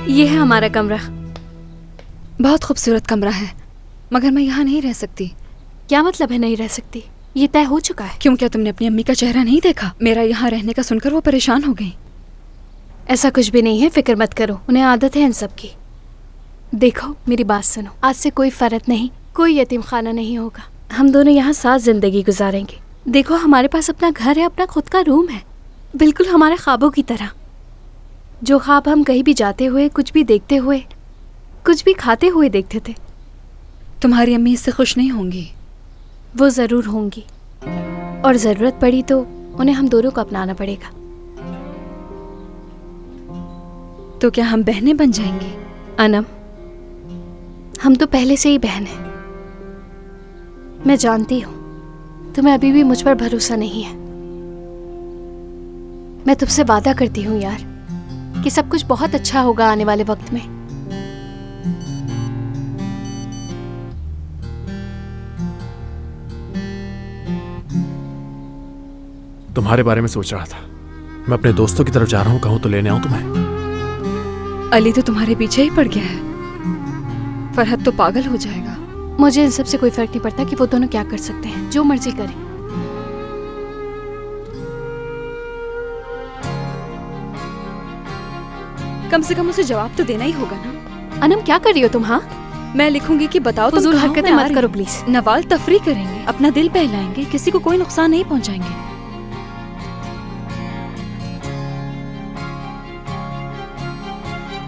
ये है हमारा कमरा। बहुत खूबसूरत कमरा है, मगर मैं यहाँ नहीं रह सकती। क्या मतलब है नहीं रह सकती? ये तय हो चुका है। क्यों, क्या तुमने अपनी अम्मी का चेहरा नहीं देखा? मेरा यहाँ रहने का सुनकर वो परेशान हो गई। ऐसा कुछ भी नहीं है, फिक्र मत करो, उन्हें आदत है इन सब की। देखो मेरी बात सुनो, आज से कोई फर्क नहीं, कोई यतीम खाना नहीं होगा। हम दोनों यहाँ साथ जिंदगी गुजारेंगे। देखो हमारे पास अपना घर है, अपना खुद का रूम है, बिल्कुल हमारे ख्वाबों की तरह। जो ख्वाब हम कहीं भी जाते हुए, कुछ भी देखते हुए, कुछ भी खाते हुए देखते थे। तुम्हारी अम्मी इससे खुश नहीं होंगी। वो ज़रूर होंगी, और ज़रूरत पड़ी तो उन्हें हम दोनों को अपनाना पड़ेगा। तो क्या हम बहनें बन जाएंगी? अनम, हम तो पहले से ही बहन हैं। मैं जानती हूँ तुम्हें अभी भी मुझ पर भरोसा नहीं है। मैं तुमसे वादा करती हूँ यार कि सब कुछ बहुत अच्छा होगा आने वाले वक्त में। तुम्हारे बारे में सोच रहा था। मैं अपने दोस्तों की तरफ जा रहा हूँ, कहूँ तो लेने आऊँ तुम्हें? अली तो तुम्हारे पीछे ही पड़ गया है। फरहत तो पागल हो जाएगा। मुझे इन सब से कोई फर्क नहीं पड़ता कि वो दोनों क्या कर सकते हैं, जो मर्जी करें। कम से कम उसे जवाब तो देना ही होगा ना। अनम क्या कर रही हो तुम? हाँ, मैं लिखूंगी कि बताओ तुम फजूल कहाँ हरकतें में आ मत रही करो हो। प्लीज। नवाल तफरी करेंगे, अपना दिल बहलाएंगे, किसी को कोई नुकसान नहीं पहुंचाएंगे।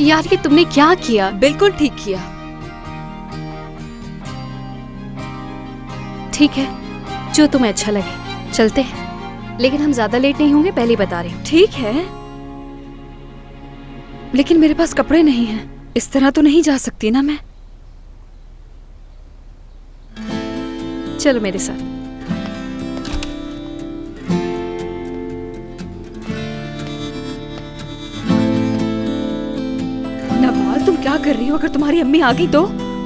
यार ये तुमने क्या किया? बिल्कुल ठीक किया। ठीक है, जो तुम्हें अच्छा लगे, चलते हैं। लेकिन हम ज्यादा लेट नहीं होंगे, पहले ही बता रही हूँ। ठीक है, लेकिन मेरे पास कपड़े नहीं हैं। इस तरह तो नहीं जा सकती ना मैं। चलो मेरे साथ। नवाल तुम क्या कर रही हो? अगर तुम्हारी अम्मी आ गई तो?